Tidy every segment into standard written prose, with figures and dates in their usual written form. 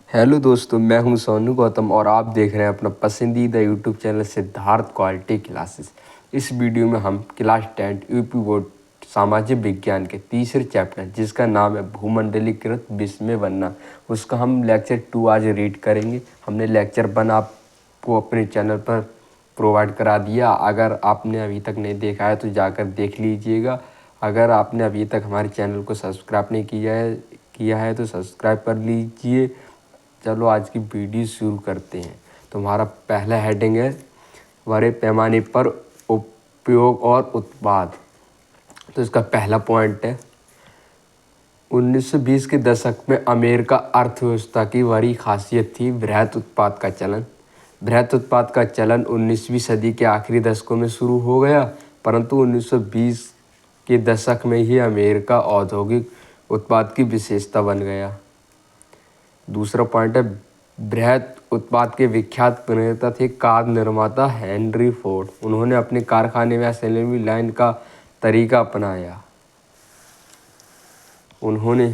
Hello दोस्तों, मैं हूं सोनू गौतम और आप देख रहे हैं अपना पसंदीदा YouTube channel Siddharth quality classes. इस वीडियो में हम क्लास 10 यूपी बोर्ड सामाजिक विज्ञान के तीसरे चैप्टर जिसका नाम है भूमंडलीकृत विश्व में बनना, उसका हम लेक्चर 2 आज रीड करेंगे। हमने लेक्चर 1 आपको अपने चैनल पर प्रोवाइड करा दिया। अगर आपने अभी तक नहीं देखा है तो जाकर देख लीजिएगा। अगर आपने अभी तक हमारे चैनल को सब्सक्राइब नहीं किया है तो सब्सक्राइब कर लीजिए। चलो आज की वीडियो शुरू करते हैं। तो हमारा पहला हेडिंग है बड़े पैमाने पर उपयोग और उत्पाद। तो इसका पहला पॉइंट है 1920 के दशक में अमेरिका अर्थव्यवस्था की बड़ी खासियत थी बृहत उत्पाद का चलन। बृहत उत्पाद का चलन 19वीं सदी के आखिरी दशकों में शुरू हो गया, परंतु 1920 के दशक में ही अमेरिका औद्योगिक उत्पाद की विशेषता बन गया। दूसरा पॉइंट है बृहत उत्पाद के विख्यात प्रणेता थे कार निर्माता हेनरी फोर्ड। उन्होंने अपने कारखाने में असेंबली लाइन का तरीका अपनाया। उन्होंने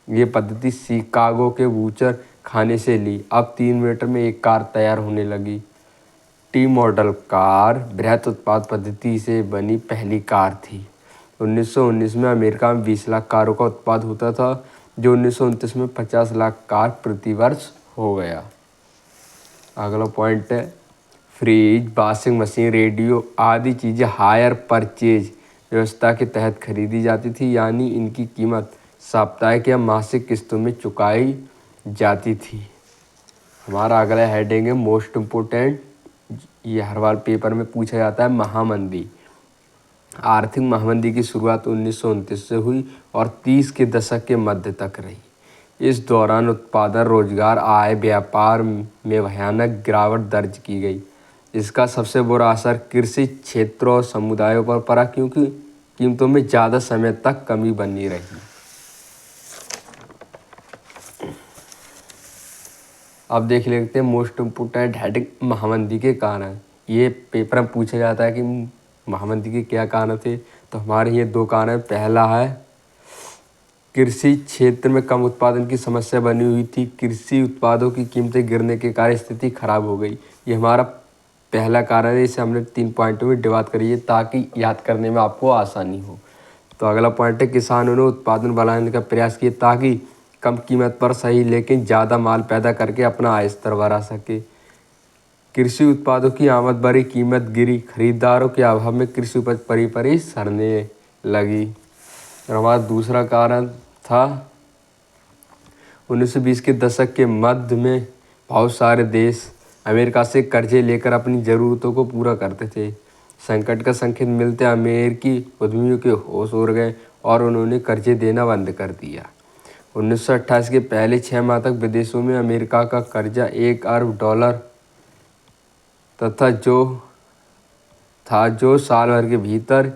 ये पद्धति शिकागो के बूचर खाने से ली। अब 3 मिनट में एक कार तैयार होने लगी। टी मॉडल कार बृहत उत्पाद पद्धति से बनी पहली कार थी। 1919 में अमेरिका में 20 लाख कारों का उत्पाद होता था, जो 1929 में 50 लाख कार प्रति वर्ष हो गया। अगला पॉइंट है फ्रिज, वॉशिंग मशीन, रेडियो आदि चीज़ें हायर परचेज व्यवस्था के तहत खरीदी जाती थी, यानी इनकी कीमत साप्ताहिक या मासिक किस्तों में चुकाई जाती थी। हमारा अगला हेडिंग है मोस्ट इम्पोर्टेंट, ये हर बार पेपर में पूछा जाता है, महामंदी। आर्थिक महामंदी की शुरुआत 1929 से हुई और 30 के दशक के मध्य तक रही। इस दौरान उत्पादन, रोजगार, आय, व्यापार में भयानक गिरावट दर्ज की गई। इसका सबसे बुरा असर कृषि क्षेत्रों और समुदायों पर पड़ा, क्योंकि कीमतों में ज़्यादा समय तक कमी बनी रही। अब देख लेते हैं मोस्ट इम्पोर्टेंट हेडिंग महामंदी के कारण। ये पेपर में पूछा जाता है कि महामंदी के क्या कारण थे, तो हमारे ये 2 कारण हैं। पहला है कृषि क्षेत्र में कम उत्पादन की समस्या बनी हुई थी। कृषि उत्पादों की कीमतें गिरने के कारण स्थिति खराब हो गई। ये हमारा पहला कारण है। इसे हमने 3 पॉइंटों में डिवाइड करिए ताकि याद करने में आपको आसानी हो। तो अगला पॉइंट है किसानों ने उत्पादन बढ़ाने का प्रयास किया ताकि कम कीमत पर सही लेकिन ज़्यादा माल पैदा करके अपना आय स्तर बढ़ा सके। कृषि उत्पादों की आमद बढ़ी, कीमत गिरी, खरीदारों के अभाव में कृषि उपज परी सड़ने लगी। और हमारा दूसरा कारण था 1920 के दशक के मध्य में बहुत सारे देश अमेरिका से कर्जे लेकर अपनी ज़रूरतों को पूरा करते थे। संकट का संकेत मिलते अमेरिकी उद्यमियों के होश उड़ गए और उन्होंने कर्जे देना बंद कर दिया। 1928 के पहले 6 माह तक विदेशों में अमेरिका का कर्जा $1 अरब तथा जो साल भर के भीतर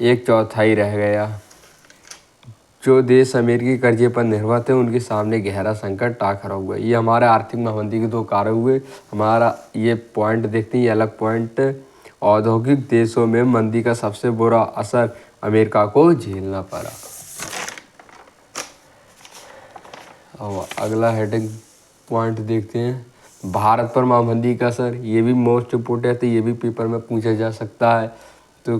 1/4 रह गया। जो देश अमेरिकी कर्जे पर निर्भर थे उनके सामने गहरा संकट आ खड़ा हुआ। ये हमारे आर्थिक महामंदी के 2 कारण हुए। हमारा ये पॉइंट देखते हैं, ये अलग पॉइंट। औद्योगिक देशों में मंदी का सबसे बुरा असर अमेरिका को झेलना पड़ा। अब अगला हेडिंग पॉइंट देखते हैं भारत पर महामंदी का असर। ये भी मोस्ट इम्पोर्टेंट है, ये भी पेपर में पूछा जा सकता है। तो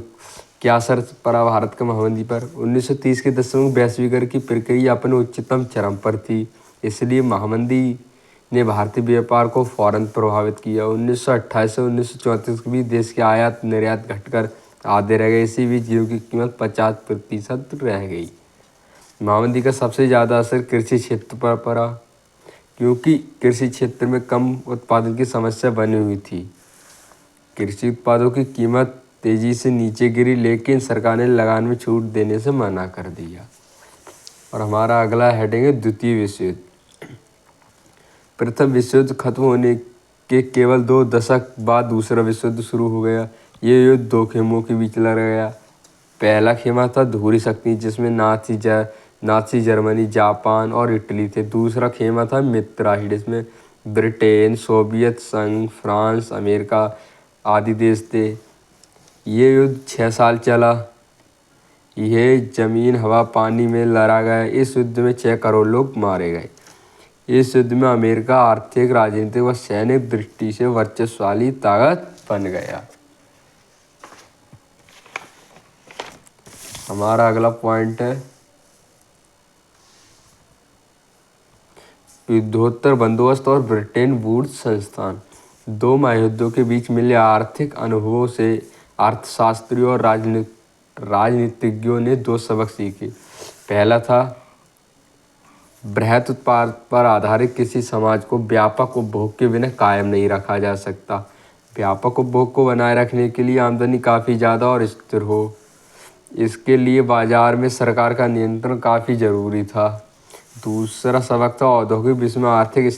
क्या असर पड़ा भारत का महामंदी पर? 1930 के दशक में वैश्वीकरण की प्रक्रिया अपने उच्चतम चरम पर थी, इसलिए महामंदी ने भारतीय व्यापार को फौरन प्रभावित किया। 1928 से 1934 के बीच देश के आयात निर्यात घटकर आधे रह गए। इसी बीच जीरो की कीमत 50% रह गई। महामंदी का सबसे ज़्यादा असर कृषि क्षेत्र पर पड़ा, क्योंकि कृषि क्षेत्र में कम उत्पादन की समस्या बनी हुई थी। कृषि उत्पादों की कीमत तेजी से नीचे गिरी, लेकिन सरकार ने लगान में छूट देने से मना कर दिया। और हमारा अगला हेडिंग है द्वितीय विश्व युद्ध। प्रथम विश्व युद्ध खत्म होने के केवल 2 दशक बाद दूसरा विश्व युद्ध शुरू हो गया। ये युद्ध 2 खेमों के बीच लड़ा गया। पहला खेमा था धूरी शक्ति, जिसमें नाची जर्मनी, जापान और इटली थे। दूसरा खेमा था मित्रराष्ट्र, जिसमें ब्रिटेन, सोवियत संघ, फ्रांस, अमेरिका आदि देश थे। ये युद्ध 6 साल चला। यह ज़मीन, हवा, पानी में लड़ा गया। इस युद्ध में 6 करोड़ लोग मारे गए। इस युद्ध में अमेरिका आर्थिक, राजनीतिक व सैनिक दृष्टि से वर्चस्वशाली ताकत बन गया। हमारा अगला पॉइंट है युद्धोत्तर बंदोबस्त और ब्रिटेन वुड्स संस्थान। दो महायुद्धों के बीच मिले आर्थिक अनुभवों से अर्थशास्त्रियों और राजनीतिज्ञों ने दो सबक सीखे। पहला था बृहत उत्पाद पर आधारित किसी समाज को व्यापक उपभोग के बिना कायम नहीं रखा जा सकता। व्यापक उपभोग को बनाए रखने के लिए आमदनी काफ़ी ज़्यादा और स्थिर हो। इसके लिए बाजार में सरकार का नियंत्रण काफ़ी ज़रूरी था। दूसरा सबक था औद्योगिक विश्व में आर्थिक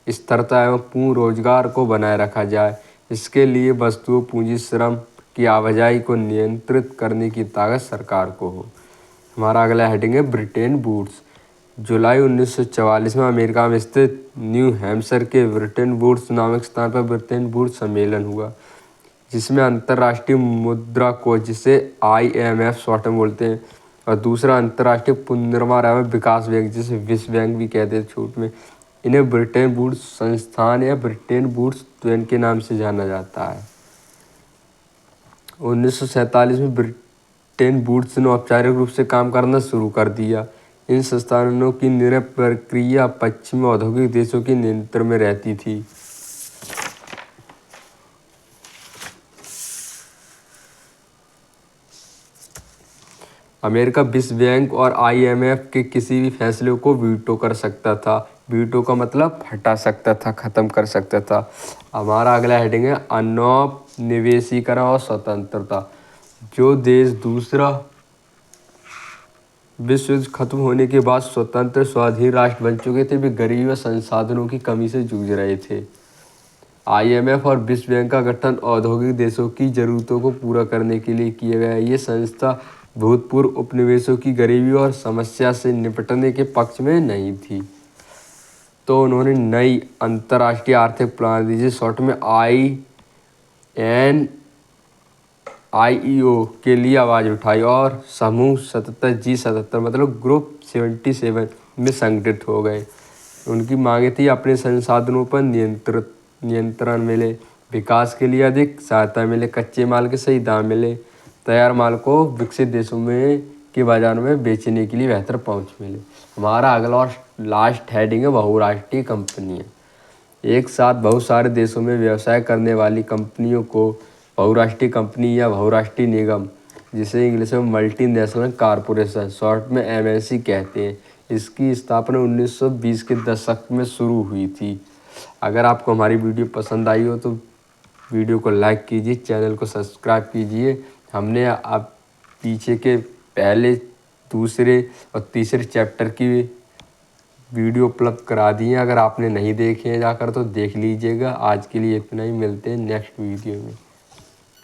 स्थिरता एवं पूर्ण रोजगार को बनाए रखा जाए। इसके लिए वस्तुओं, पूंजी, श्रम की आवाजाही को नियंत्रित करने की ताकत सरकार को हो। हमारा अगला हेडिंग है ब्रिटेन वुड्स। जुलाई 1944 में अमेरिका में स्थित न्यू हैम्पशायर के ब्रिटेन वुड्स नामक स्थान पर ब्रिटेन वुड्स सम्मेलन हुआ, जिसमें अंतर्राष्ट्रीय मुद्रा कोष, जिसे IMF शॉर्ट में बोलते हैं, और दूसरा अंतर्राष्ट्रीय पुनर्निर्माण एवं विकास बैंक, जिसे विश्व बैंक भी कहते हैं छूट में, इन्हें ब्रिटेन वुड्स संस्थान या ब्रिटेन वुड्स ट्वेन के नाम से जाना जाता है। 1947 में ब्रिटेन वुड्स ने औपचारिक रूप से काम करना शुरू कर दिया। इन संस्थानों की निर्णय प्रक्रिया पश्चिमी औद्योगिक देशों के नियंत्रण में रहती थी। अमेरिका विश्व बैंक और IMF के किसी भी फैसले को वीटो कर सकता था। वीटो का मतलब हटा सकता था, ख़त्म कर सकता था। हमारा अगला हेडिंग है औपनिवेशीकरण और स्वतंत्रता। जो देश दूसरा विश्व युद्ध खत्म होने के बाद स्वतंत्र स्वाधीन राष्ट्र बन चुके थे, वे गरीबी व संसाधनों की कमी से जूझ रहे थे। IMF और विश्व बैंक का गठन औद्योगिक देशों की ज़रूरतों को पूरा करने के लिए किया गया। ये संस्था भूतपूर्व उपनिवेशों की गरीबी और समस्या से निपटने के पक्ष में नहीं थी, तो उन्होंने नई अंतर्राष्ट्रीय आर्थिक प्रणाली, जिसे शॉर्ट में INIEO के लिए आवाज़ उठाई और समूह 77 G77 मतलब ग्रुप 77 में संगठित हो गए। उनकी मांगे थी अपने संसाधनों पर नियंत्रण मिले, विकास के लिए अधिक सहायता मिले, कच्चे माल के सही दाम मिले, तैयार माल को विकसित देशों में के बाजारों में बेचने के लिए बेहतर पहुंच मिले। हमारा अगला और लास्ट हेडिंग है बहुराष्ट्रीय कंपनियां। एक साथ बहुत सारे देशों में व्यवसाय करने वाली कंपनियों को बहुराष्ट्रीय कंपनी या बहुराष्ट्रीय निगम, जिसे इंग्लिश में मल्टीनेशनल कॉरपोरेशन शॉर्ट में MNC कहते हैं, इसकी स्थापना 1920 के दशक में शुरू हुई थी। अगर आपको हमारी वीडियो पसंद आई हो तो वीडियो को लाइक कीजिए, चैनल को सब्सक्राइब कीजिए। हमने आप पीछे के पहले, दूसरे और तीसरे चैप्टर की वीडियो उपलब्ध करा दी है। अगर आपने नहीं देखे हैं जाकर तो देख लीजिएगा। आज के लिए इतना ही, मिलते हैं नेक्स्ट वीडियो में।